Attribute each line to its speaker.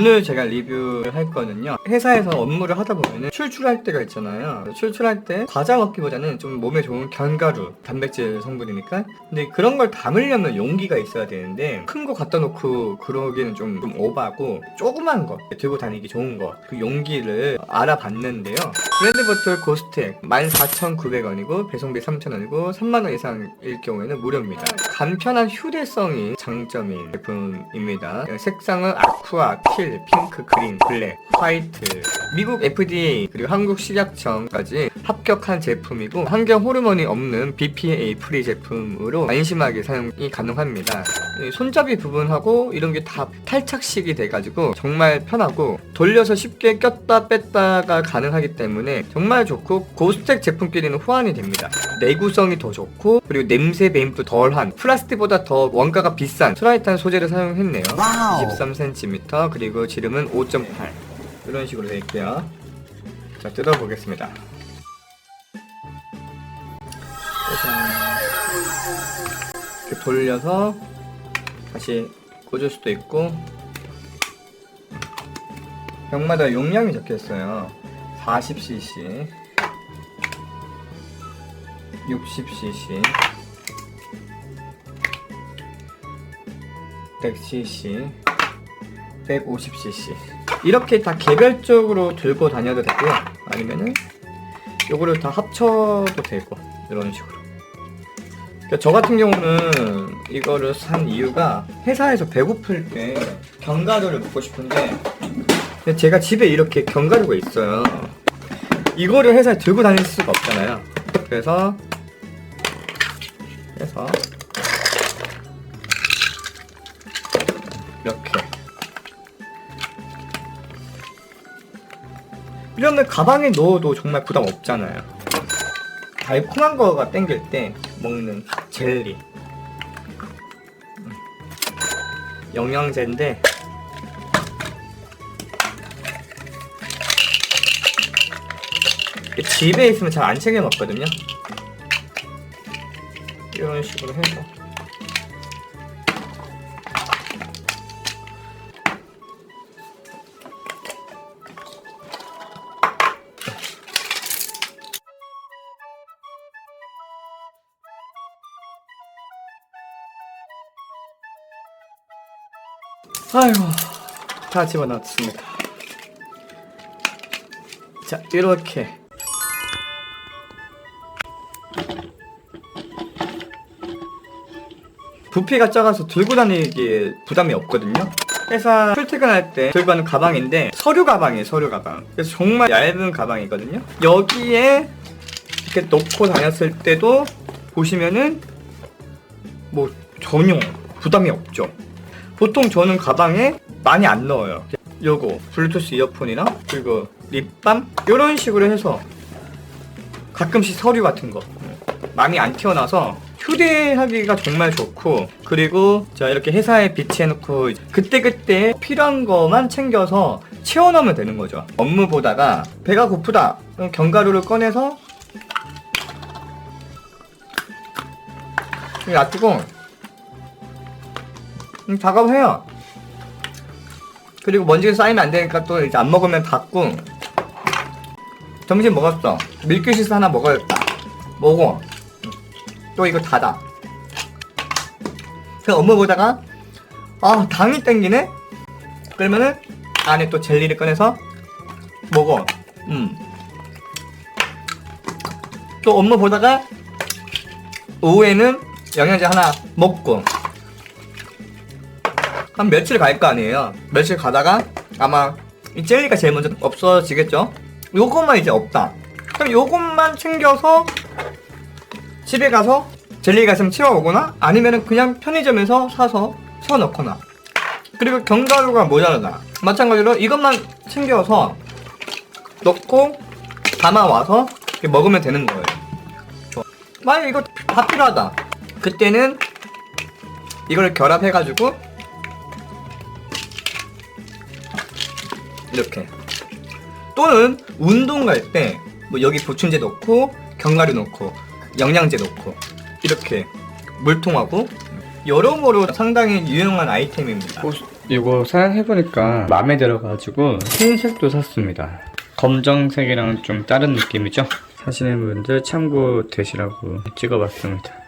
Speaker 1: 오늘 제가 리뷰를 할 거는요, 회사에서 업무를 하다 보면 출출할 때가 있잖아요. 출출할 때 과자 먹기보다는 좀 몸에 좋은 견과류, 단백질 성분이니까. 근데 그런 걸 담으려면 용기가 있어야 되는데 큰 거 갖다 놓고 그러기는 좀 오바고, 조그만 거 들고 다니기 좋은 거, 그 용기를 알아봤는데요. 브랜드버틀 고스텍 14,900원이고 배송비 3,000원이고 3만원 이상일 경우에는 무료입니다. 간편한 휴대성이 장점인 제품입니다. 색상은 아쿠아, 틸, 핑크, 그린, 블랙, 화이트. 미국 FDA 그리고 한국 식약청까지 합격한 제품이고, 환경 호르몬이 없는 BPA 프리 제품으로 안심하게 사용이 가능합니다. 손잡이 부분하고 이런 게 다 탈착식이 돼가지고 정말 편하고, 돌려서 쉽게 꼈다 뺐다가 가능하기 때문에 정말 좋고, 고스텍 제품끼리는 호환이 됩니다. 내구성이 더 좋고, 그리고 냄새 배임도 덜한, 플라스틱보다 더 원가가 비싼 트라이탄 소재를 사용했네요. 23cm, 그리고 지름은 5.8, 이런 식으로 되어 있고요. 자, 뜯어보겠습니다. 이렇게 돌려서 다시 꽂을 수도 있고, 병마다 용량이 적혀있어요. 40cc, 60cc, 100cc, 150cc. 이렇게 다 개별적으로 들고 다녀도 되고요, 아니면은 요거를 다 합쳐도 되고, 이런 식으로. 그러니까 저 같은 경우는 이거를 산 이유가, 회사에서 배고플 때 견과류를 먹고 싶은데, 근데 제가 집에 이렇게 견과류가 있어요. 이거를 회사에 들고 다닐 수가 없잖아요. 그래서 이렇게, 이러면 가방에 넣어도 정말 부담 없잖아요. 달콤한 거가 땡길 때 먹는 젤리, 영양제인데 집에 있으면 잘 안 챙겨 먹거든요. 이런 식으로 해서 아이고, 다 집어넣었습니다. 자, 이렇게 부피가 작아서 들고 다니기에 부담이 없거든요. 회사 출퇴근할 때 들고 가는 가방인데 서류 가방이에요, 서류 가방. 그래서 정말 얇은 가방이거든요. 여기에 이렇게 넣고 다녔을 때도 보시면은 뭐 전혀 부담이 없죠. 보통 저는 가방에 많이 안 넣어요. 요거 블루투스 이어폰이랑 그리고 립밤 이런 식으로 해서, 가끔씩 서류 같은 거 많이 안 튀어나와서 휴대하기가 정말 좋고, 그리고 자, 이렇게 회사에 비치해놓고 그때그때 필요한 거만 챙겨서 채워넣으면 되는 거죠. 업무 보다가 배가 고프다, 그럼 견과류를 꺼내서 놔두고 작업해요. 그리고 먼지가 쌓이면 안 되니까 또 이제 안 먹으면 닫고, 점심 먹었어, 밀크시스 하나 먹어야겠다, 먹어, 또 이거 닫아. 그 업무 보다가 아, 당이 땡기네? 그러면은 안에 또 젤리를 꺼내서 먹어. 또 업무 보다가 오후에는 영양제 하나 먹고, 한 며칠 갈 거 아니에요. 며칠 가다가 아마 이 젤리가 제일 먼저 없어지겠죠? 요것만 이제 없다, 그럼 요것만 챙겨서 집에 가서 젤리가 있으면 채워오거나, 아니면은 그냥 편의점에서 사서 채워넣거나. 그리고 견과류가 모자라다, 마찬가지로 이것만 챙겨서 넣고 담아와서 먹으면 되는 거예요. 만약 이거 다 필요하다, 그때는 이걸 결합해가지고 이렇게. 또는 운동 갈 때 뭐 여기 보충제 넣고 견과류 넣고 영양제 넣고 이렇게 물통하고 여러모로 상당히 유용한 아이템입니다.
Speaker 2: 이거 사용해보니까 마음에 들어가지고 흰색도 샀습니다. 검정색이랑 좀 다른 느낌이죠? 사시는 분들 참고되시라고 찍어봤습니다.